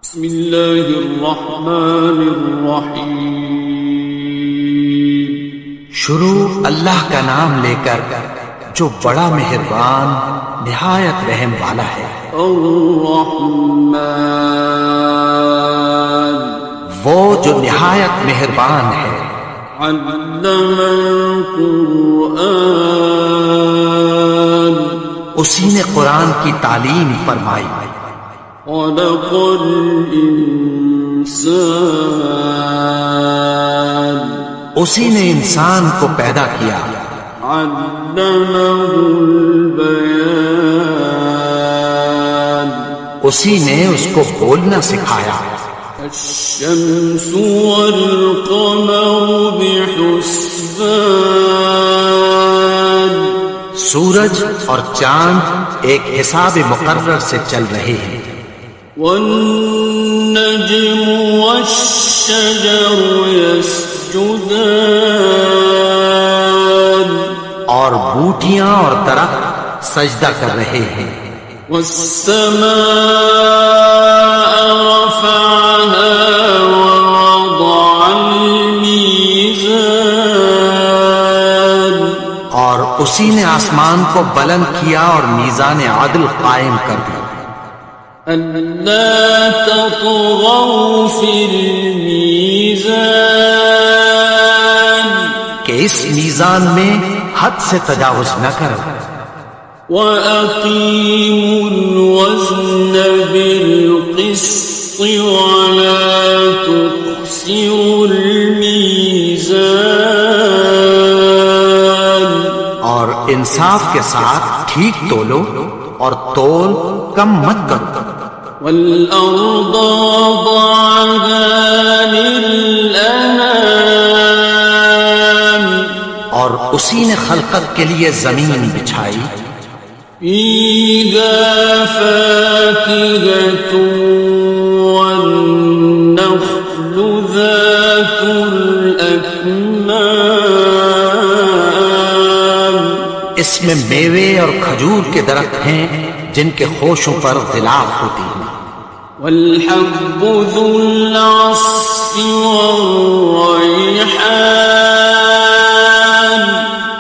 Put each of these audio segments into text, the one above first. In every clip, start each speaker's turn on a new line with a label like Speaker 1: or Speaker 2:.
Speaker 1: بسم اللہ الرحمن الرحیم۔
Speaker 2: شروع اللہ کا نام لے کر جو بڑا مہربان نہایت رحم والا ہے۔
Speaker 1: الرحمن،
Speaker 2: وہ جو نہایت مہربان ہے۔
Speaker 1: علم القرآن،
Speaker 2: اسی نے قرآن کی تعلیم فرمائی۔
Speaker 1: خلق الانسان،
Speaker 2: اسی نے انسان کو پیدا کیا۔
Speaker 1: علمہ البیان،
Speaker 2: اسی نے اس کو بولنا سکھایا۔
Speaker 1: الشمس والقمر بحسبان،
Speaker 2: سورج اور چاند ایک حساب مقرر سے چل رہے ہیں۔
Speaker 1: والنجم والشجر يسجدان،
Speaker 2: اور بوٹیاں اور درخت سجدہ کر رہے ہیں۔
Speaker 1: والسماء رفعها ووضع الميزان،
Speaker 2: اور اسی نے آسمان کو بلند کیا اور میزان عدل قائم کر دیا۔
Speaker 1: أَلَّا تَطْغَوْا فِي الْمِيزَانِ،
Speaker 2: کہ اس میزان میں حد سے تجاوز نہ کرو۔
Speaker 1: وَأَقِيمُوا الْوَزْنَ بِالْقِسْطِ وَلَا تُخْسِرُوا الْمِيزَانَ،
Speaker 2: اور انصاف کے ساتھ ٹھیک تولو اور تول کم مت کرو۔
Speaker 1: وَالْأَرْضَ وَضَعَهَا لِلْأَنَامِ،
Speaker 2: اور اسی نے خلقت کے لیے زمین بچھائی۔
Speaker 1: فِيهَا فَاكِهَةٌ وَالنَّخْلُ ذَاتُ الْأَكْمَامِ،
Speaker 2: اس میں میوے اور کھجور کے درخت ہیں جن کے خوشوں پر غلاف ہوتی ہیں۔
Speaker 1: وَالْحَبُّ ذُو الْعَصْفِ وَالرَّيْحَانِ،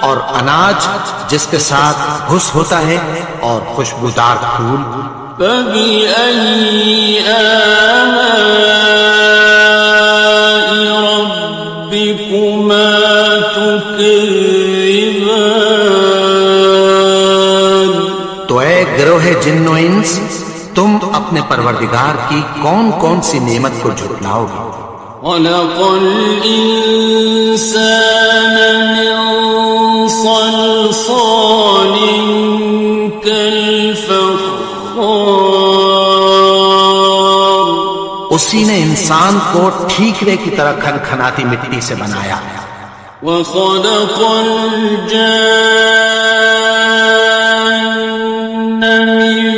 Speaker 2: اور اناج جس کے ساتھ گھس ہوتا ہے اور خوشبودار پھول۔
Speaker 1: فَبِأَيِّ آلَاءِ رَبِّكُمَا تُكَذِّبَانِ،
Speaker 2: تو اے گروہ جن و انس، تم اپنے پروردگار کی کون کون سی نعمت کو جھٹلاؤ گے؟
Speaker 1: خَلَقَ الْإِنسَانَ مِنْ صَلْصَالٍ كَالْفَخَّارِ،
Speaker 2: اسی نے انسان کو ٹھیکرے کی طرح کھنکھناتی مٹی سے بنایا۔
Speaker 1: وَخَلَقَ الْجَانَّ مِن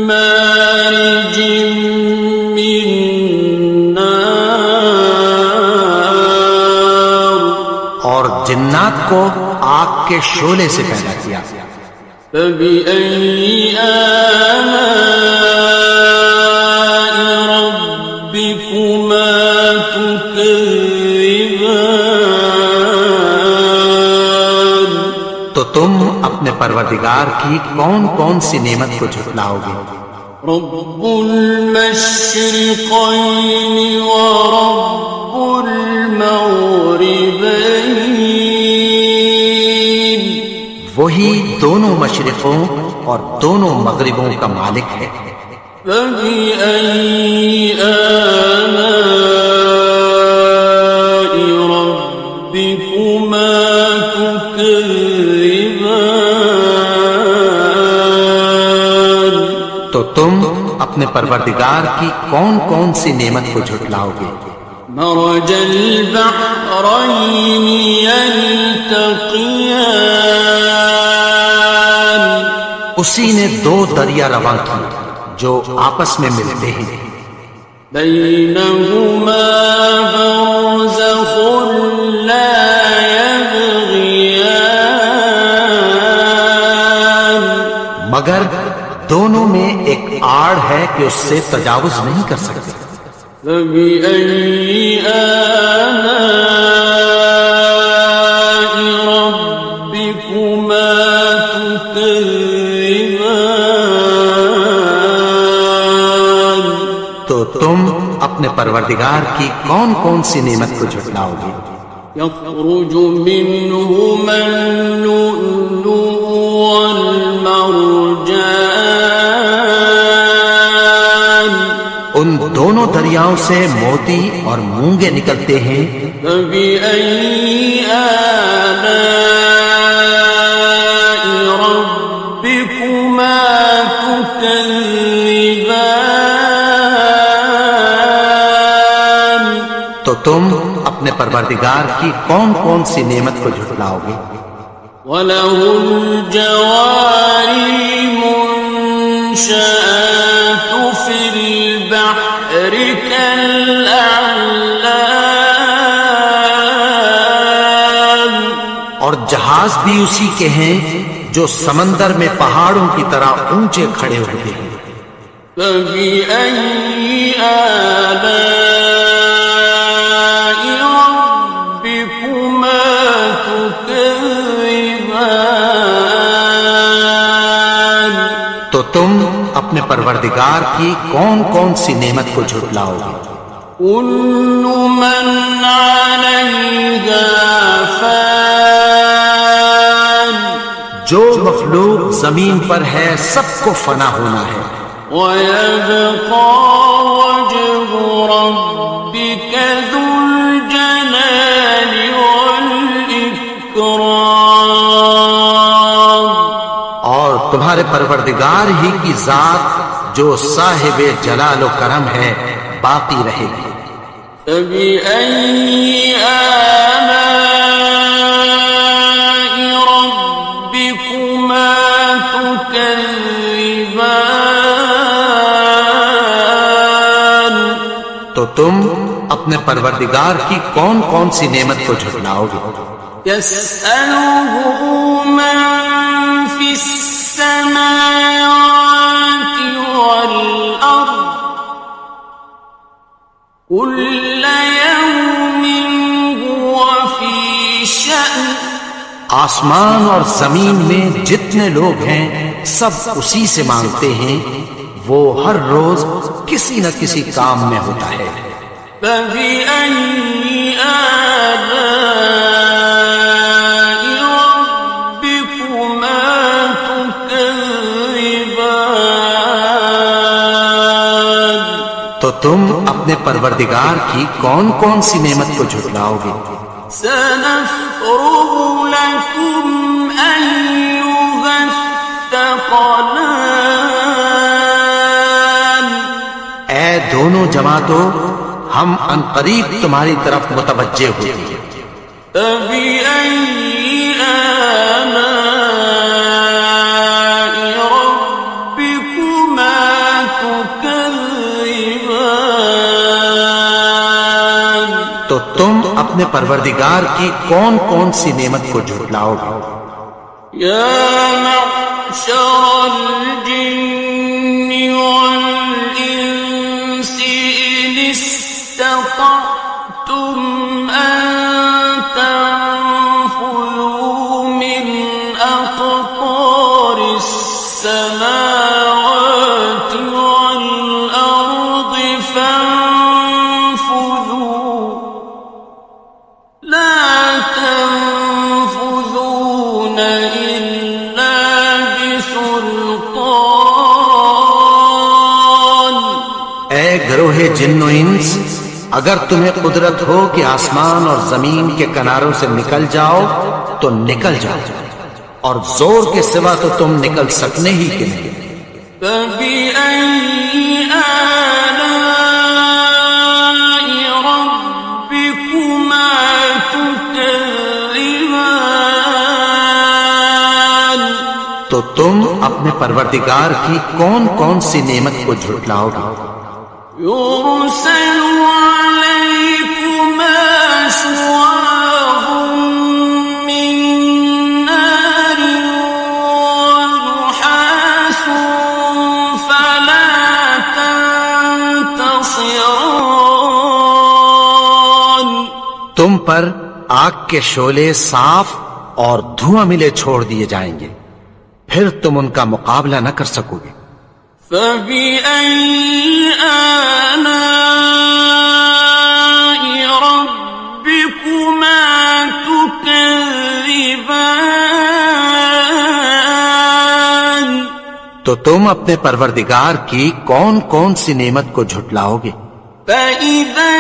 Speaker 1: مَّارِجٍ مِّن نَّارٍ،
Speaker 2: اور جنات کو آگ کے شعلے سے پیدا کیا۔
Speaker 1: فَبِأَيِّ آلَاءِ رَبِّكُمَا تُكَذِّبَانِ،
Speaker 2: تو تم اپنے پروردگار کی کون کون سی نعمت کو جھٹلاؤ گے؟
Speaker 1: رب المشرقين ورب المغربين،
Speaker 2: وہی دونوں مشرقوں اور دونوں مغربوں کا مالک ہے۔
Speaker 1: فبأي آلاء ربكما تكذبان،
Speaker 2: تو تم اپنے پروردگار کی کون کون سی نعمت کو جھٹلاؤ گے؟
Speaker 1: مرج البحرين يلتقيان،
Speaker 2: اسی نے دو دریا رواں کی جو آپس میں ملتے ہیں۔
Speaker 1: بينهما برزخ لا يبغيان،
Speaker 2: مگر دونوں میں ایک آڑ ہے کہ اس سے تجاوز نہیں کر سکتے۔
Speaker 1: فبأي آلاء ربكما تكذبان؟
Speaker 2: تو تم اپنے پروردگار کی کون کون سی نعمت کو جھٹلاؤ گے؟
Speaker 1: يخرج منهما اللؤلؤ والمرجان
Speaker 2: ان دونوں دریاؤں سے موتی اور مونگے نکلتے ہیں۔
Speaker 1: فبأي آلاء ربكما تكذبان؟
Speaker 2: تو تم اپنے پروردگار کی کون کون سی نعمت کو جھٹلاؤ گے؟
Speaker 1: وَلَهُ الْجَوَارِ الْمُنشَآتُ فِي الْبَحْرِ كَالْأَعْلَامِ،
Speaker 2: اور جہاز بھی اسی کے ہیں جو سمندر میں پہاڑوں کی طرح اونچے کھڑے ہوتے ہیں۔
Speaker 1: فَبِأَيِّ آلَاءِ رَبِّكُمَا تُكَذِّبَانِ؟
Speaker 2: تو تم اپنے پروردگار کی کون کون سی نعمت کو جھٹلاؤ گے؟
Speaker 1: كُلُّ مَنْ عَلَيْهَا فَانٍ،
Speaker 2: جو مخلوق زمین پر ہے سب کو فنا ہونا ہے۔
Speaker 1: وَيَبْقَى وَجْهُ رَبِّكَ ذُو الْجَلَالِ وَالْإِكْرَامِ،
Speaker 2: اور تمہارے پروردگار ہی کی ذات جو صاحب جلال و کرم ہے باقی رہے گی۔
Speaker 1: فَبِأَيِّ آلَاءِ رَبِّكُمَا تُكَذِّبَانِ؟
Speaker 2: تو تم اپنے پروردگار کی کون کون سی نعمت کو جھٹلاؤ گے؟
Speaker 1: يَسْأَلُهُ مَن فِي السَّمَاوَاتِ وَالْأَرْضِ كُلَّ يَوْمٍ هُوَ فِي شَأْنٍ،
Speaker 2: آسمان اور زمین میں جتنے لوگ ہیں سب اسی سے مانگتے ہیں، وہ ہر روز کسی نہ کسی کام میں ہوتا ہے۔
Speaker 1: فَبِأَيِّ آلَاءِ رَبِّكُمَا تُكَذِّبَانِ؟
Speaker 2: تو تم اپنے پروردگار کی کون کون سی نعمت کو جھٹلاؤ گے؟
Speaker 1: سَنَفْرُغُ لَكُمْ أَيُّهَ الثَّقَلَانِ،
Speaker 2: اے دونوں جماعتوں ہم عنقریب تمہاری طرف متوجہ ہوتے ہیں۔
Speaker 1: فَبِأَيِّ آلَاءِ رَبِّكُمَا تُكَذِّبَانِ؟
Speaker 2: تو تم اپنے پروردگار کی کون کون سی نعمت کو جھٹلاؤ گے؟
Speaker 1: يَا مَعْشَرَ الْجِنِّ وَالْإِنسِ إِنِ اسْتَطَعْتُمْ أَن تَنفُذُوا مِنْ أَقْطَارِ السَّمَاوَاتِ وَالْأَرْضِ فَانفُذُوا لَا تَنفُذُونَ إِلَّا بِسُلْطَانٍ۔
Speaker 2: اے گروہ جن و انس، اگر تمہیں قدرت ہو کہ آسمان اور زمین کے کناروں سے نکل جاؤ تو نکل جاؤ، اور زور کے سوا تو تم نکل سکنے ہی کے نہیں۔
Speaker 1: فَبِأَيِّ آلَاءِ رَبِّكُمَا تُكَذِّبَانِ؟
Speaker 2: تو تم اپنے پروردگار کی کون کون سی نعمت کو جھٹلاؤ گے؟
Speaker 1: يُرْسَلُ عَلَيْكُمَا شُوَاظٌ مِّن نَّارٍ وَنُحَاسٌ فَلَا
Speaker 2: تم پر آگ کے شعلے صاف اور دھواں ملے چھوڑ دیے جائیں گے، پھر تم ان کا مقابلہ نہ کر سکو گے۔
Speaker 1: فَبِأَيِّ آلَاءِ رَبِّكُمَا تُكَذِّبَانِ؟
Speaker 2: تو تم اپنے پروردگار کی کون کون سی نعمت کو جھٹلاؤ گے؟
Speaker 1: فَإِذَا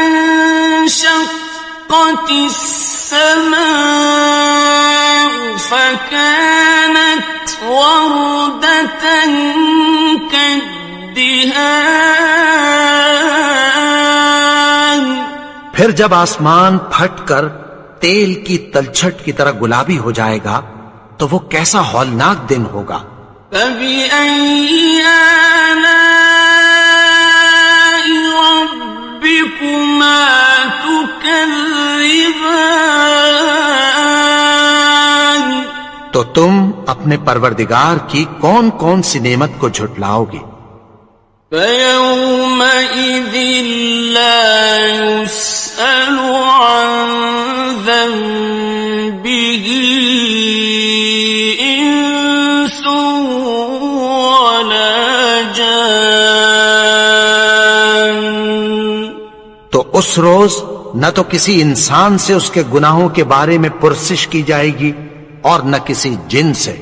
Speaker 1: انشَقَّتِ السَّمَاءُ فَكَانَتْ وَرْدَةً كَالدِّهَانِ،
Speaker 2: پھر جب آسمان پھٹ کر تیل کی تلچھٹ کی طرح گلابی ہو جائے گا تو وہ کیسا ہولناک دن ہوگا۔
Speaker 1: فَبِأَيِّ آلَاءِ رَبِّكُمَا تُكَذِّبَانِ؟
Speaker 2: تو تم اپنے پروردگار کی کون کون سی نعمت کو جھٹلاؤ گے؟
Speaker 1: فَيَوْمَئِذٍ لَا يُسْأَلُ عَنْ ذَنبِهِ إِنسٌ وَلَا جَانٌ۔
Speaker 2: تو اس روز نہ تو کسی انسان سے اس کے گناہوں کے بارے میں پرسش کی جائے گی اور نہ کسی جن سے۔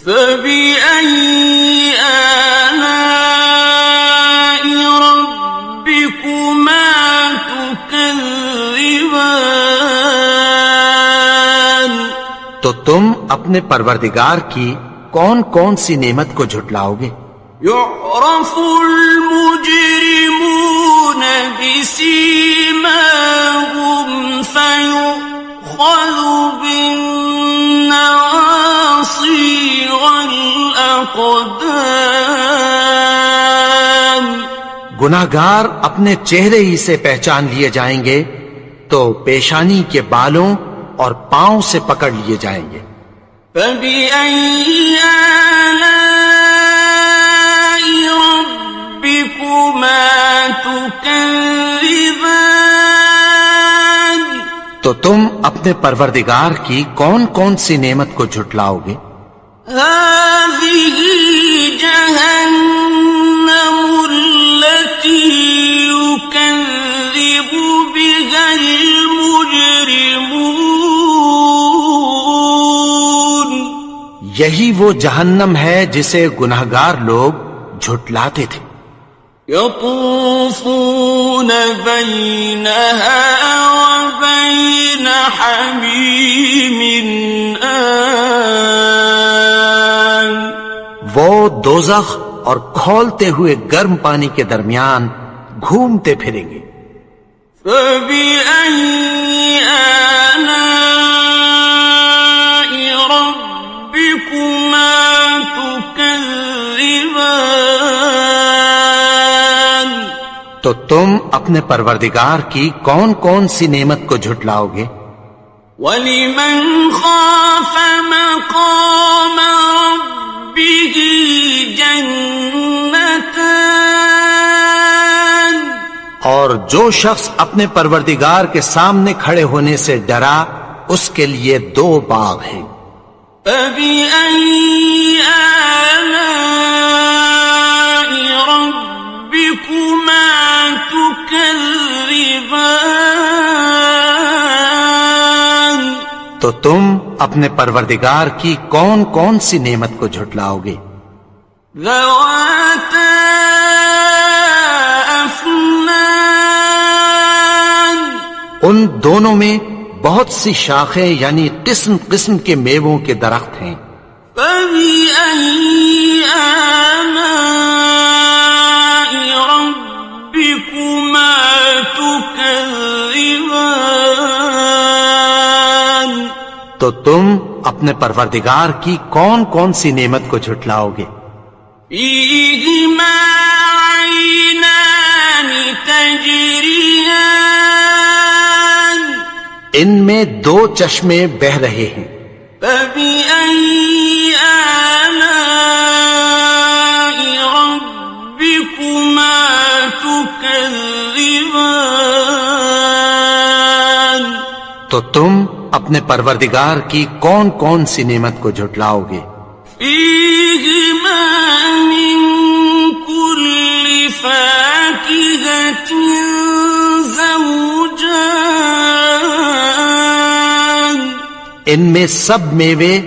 Speaker 1: فَبِأَيِّ آلَاءِ رَبِّكُمَا تُكَذِّبَانِ؟
Speaker 2: تو تم اپنے پروردگار کی کون کون سی نعمت کو جھٹلاؤ گے؟
Speaker 1: يُعْرَفُ الْمُجْرِمُونَ بِسِيمَاهُمْ فَيُؤْخَذُ بِالنَّوَاصِي وَالْأَقْدَامِ۔
Speaker 2: گناہگار اپنے چہرے ہی سے پہچان لیے جائیں گے تو پیشانی کے بالوں اور پاؤں سے پکڑ لیے جائیں گے۔
Speaker 1: فَبِأَيِّ آلَاءِ رَبِّكُمَا تُكَذِّبَانِ؟
Speaker 2: تو تم اپنے پروردگار کی کون کون سی نعمت کو جھٹلاؤ گے؟
Speaker 1: هَٰذِهِ جَهَنَّمُ الَّتِي يُكَذِّبُ بِهَا الْمُجْرِمُونَ۔
Speaker 2: یہی وہ جہنم ہے جسے گناہگار لوگ جھٹلاتے تھے۔
Speaker 1: يَطُوفُونَ بَيْنَهَا وَبَيْنَ حَمِيمٍ آنٍ۔
Speaker 2: وہ دوزخ اور کھولتے ہوئے گرم پانی کے درمیان گھومتے پھریں گے۔
Speaker 1: فَبِأَيِّ آلَاءِ رَبِّكُمَا تُكَذِّبَانِ؟
Speaker 2: تو تم اپنے پروردگار کی کون کون سی نعمت کو جھٹلاؤ گے؟
Speaker 1: وَلِمَنْ خَافَ مَقَامَ رَبِّهِ جَنَّتَانِ؟
Speaker 2: اور جو شخص اپنے پروردگار کے سامنے کھڑے ہونے سے ڈرا اس کے لیے 2 باغ ہیں۔
Speaker 1: فَبِأَيِّ آلَاءِ رَبِّكُمَا تُكَذِّبَانِ؟
Speaker 2: تو تم اپنے پروردگار کی کون کون سی نعمت کو جھٹلاؤ گے؟
Speaker 1: ذَوَاتَا أَفْنَانٍ؟
Speaker 2: ان دونوں میں بہت سی شاخیں یعنی قسم قسم کے میووں کے درخت ہیں۔
Speaker 1: فَبِأَيِّ آلَاءِ رَبِّكُمَا تُكَذِّبَانِ؟
Speaker 2: تو تم اپنے پروردگار کی کون کون سی نعمت کو جھٹلاؤ گے؟
Speaker 1: فِيهِمَا عَيْنَانِ تَجْرِيَانِ؟
Speaker 2: ان میں 2 چشمے بہ رہے ہیں۔
Speaker 1: فَبِأَيِّ آلَاءِ رَبِّكُمَا تُكَذِّبَانِ؟
Speaker 2: تو تم اپنے پروردگار کی کون کون سی نعمت کو جھٹلاؤ گے؟
Speaker 1: فیہما من کل فاکہۃ زوجان،
Speaker 2: ان میں سب میوے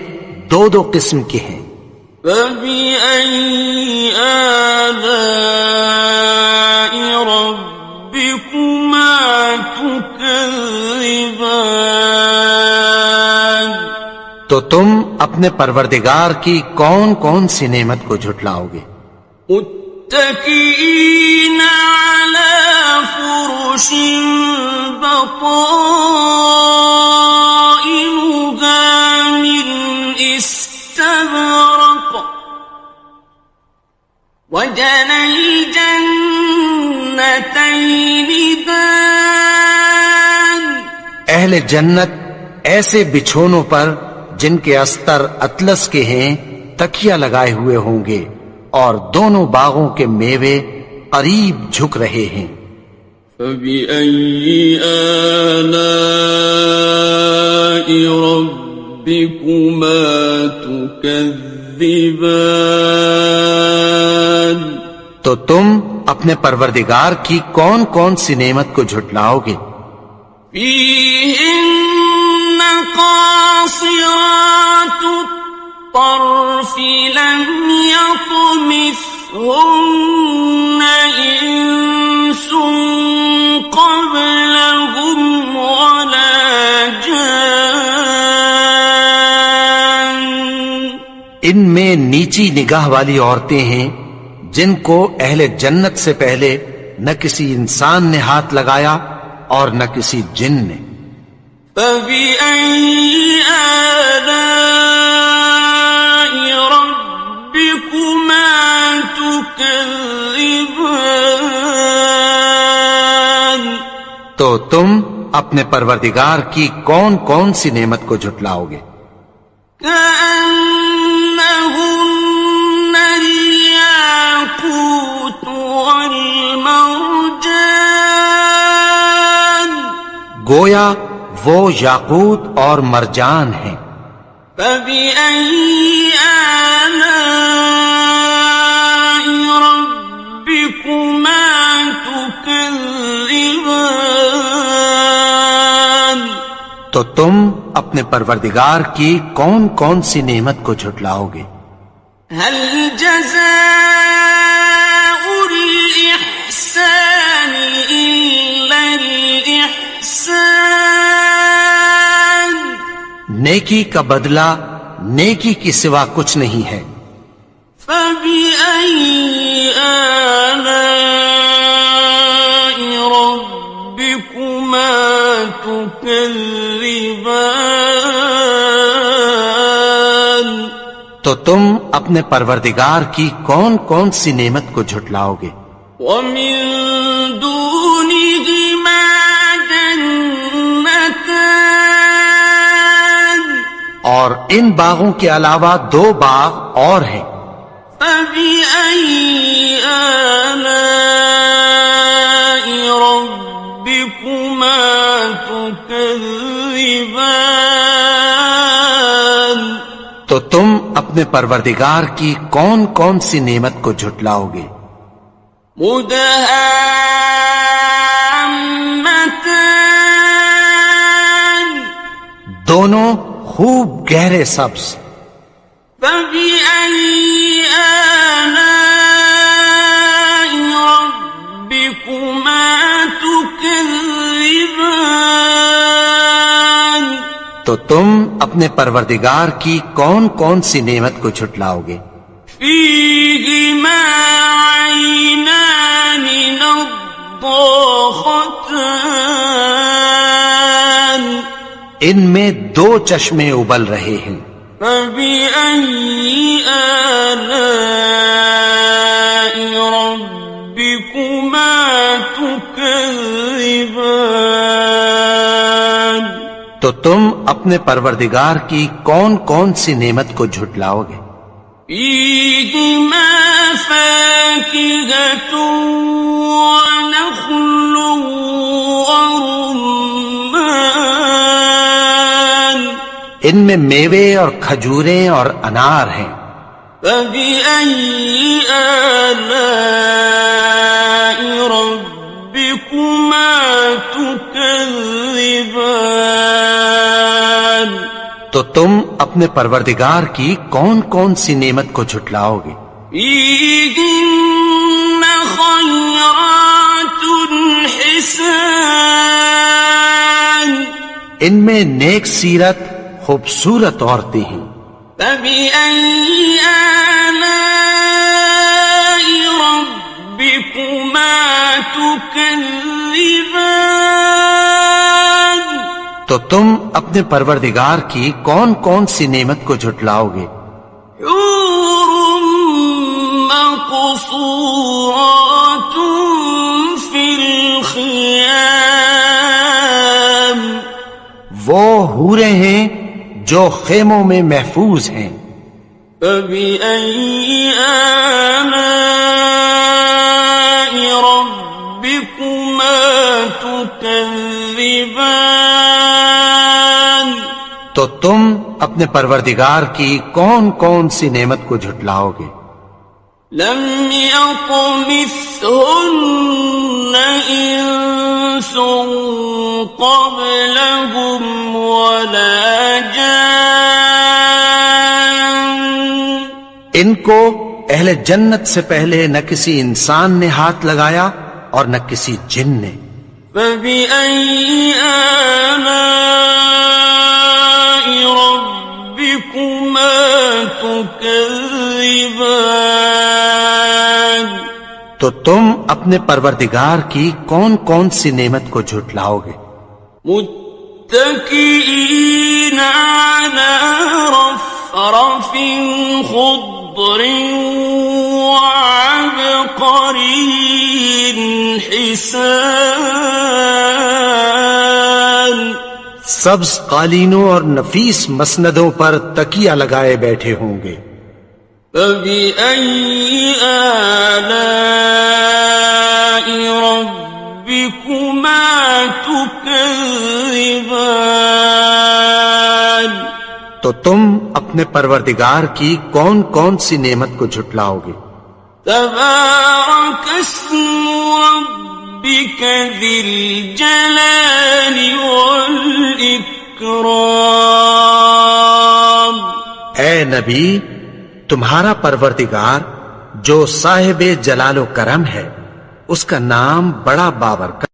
Speaker 2: دو دو قسم کے ہیں۔
Speaker 1: فبأي آلاء ربكما تكذبان،
Speaker 2: تو تم اپنے پروردگار کی کون کون سی نعمت کو جھٹلاؤ گے؟
Speaker 1: متكئين على فرش بطائنها من استبرق، وجنى الجنتين دان،
Speaker 2: اہل جنت ایسے بچھونوں پر جن کے استر اطلس کے ہیں تکیہ لگائے ہوئے ہوں گے، اور دونوں باغوں کے میوے قریب جھک رہے ہیں۔
Speaker 1: فبأي آلاء ربكما تكذبان،
Speaker 2: تو تم اپنے پروردگار کی کون کون سی نعمت کو جھٹلاؤ گے؟
Speaker 1: فيهن قاصرات الطرف لم يطمثهن إنس قبلهم ولا جان،
Speaker 2: ان میں نیچی نگاہ والی عورتیں ہیں جن کو اہل جنت سے پہلے نہ کسی انسان نے ہاتھ لگایا اور نہ کسی جن نے۔
Speaker 1: فبأي آلاء ربكما تكذبان،
Speaker 2: تو تم اپنے پروردگار کی کون کون سی نعمت کو جھٹلاؤ گے؟
Speaker 1: كأنهن الياقوت والمرجان،
Speaker 2: گویا وہ یاقوت اور مرجان ہیں۔
Speaker 1: فبأي آلاء ربكما تكذبان،
Speaker 2: تو تم اپنے پروردگار کی کون کون سی نعمت کو جھٹلاؤ گے؟
Speaker 1: هل جزاء الإحسان إلا الإحسان،
Speaker 2: نیکی کا بدلہ نیکی کی سوا کچھ نہیں ہے۔
Speaker 1: فبأي آلاء ربكما تكذبان،
Speaker 2: تو تم اپنے پروردگار کی کون کون سی نعمت کو جھٹلاؤ گے؟
Speaker 1: ومن دونهما جنتان،
Speaker 2: اور ان باغوں کے علاوہ دو باغ اور ہیں۔
Speaker 1: فبأي آلاء ربكما تكذبان،
Speaker 2: تو تم اپنے پروردگار کی کون کون سی نعمت کو جھٹلاؤ گے؟
Speaker 1: مدهامتان،
Speaker 2: دونوں خوب گہرے سبز۔
Speaker 1: فبأي آلاء ربكما تكذبان،
Speaker 2: تو تم اپنے پروردگار کی کون کون سی نعمت کو جھٹلاؤ گے؟
Speaker 1: فيهما عينان نضاختان،
Speaker 2: ان میں دو چشمے ابل رہے ہیں۔
Speaker 1: فبأي آلاء ربكما تكذبان،
Speaker 2: تو تم اپنے پروردگار کی کون کون سی نعمت کو جھٹلاؤ گے؟
Speaker 1: فيهما فاكهة ونخل ورمان،
Speaker 2: ان میں میوے اور کھجوریں اور انار ہیں۔
Speaker 1: فبأي آلاء ربكما تكذبان؟
Speaker 2: تو تم اپنے پروردگار کی کون کون سی نعمت کو جھٹلاؤ گے؟
Speaker 1: فيهن خيرات حسان،
Speaker 2: ان میں نیک سیرت خوبصورت عورتیں ہیں۔
Speaker 1: فبأي آلاء ربكما تكذبان؟
Speaker 2: تو تم اپنے پروردگار کی کون کون سی نعمت کو جھٹلاؤ گے؟
Speaker 1: حور مقصورات في الخيام،
Speaker 2: وہ حوریں ہیں جو خیموں میں محفوظ ہیں۔
Speaker 1: فبأي آلاء ربكما تكذبان؟
Speaker 2: تو تم اپنے پروردگار کی کون کون سی نعمت کو جھٹلاؤ گے؟
Speaker 1: لم يطمثهن إنس قبلهم ولا جان،
Speaker 2: ان کو اہل جنت سے پہلے نہ کسی انسان نے ہاتھ لگایا اور نہ کسی جن نے۔
Speaker 1: فبأي آلاء ربكما تكذبان؟
Speaker 2: تو تم اپنے پروردگار کی کون کون سی نعمت کو جھٹلاؤ گے؟
Speaker 1: متكئين على رفرف خضر وعبقري حسان،
Speaker 2: سبز قالینوں اور نفیس مسندوں پر تکیہ لگائے بیٹھے ہوں گے۔
Speaker 1: فبأي آلاء ربكما تكذبان؟
Speaker 2: تو تم اپنے پروردگار کی کون کون سی نعمت کو جھٹلاؤ گے؟
Speaker 1: تبارك اسم ربك ذي الجلال والإكرام۔
Speaker 2: اے نبی، تمہارا پروردگار جو صاحب جلال و کرم ہے، اس کا نام بڑا بابرکت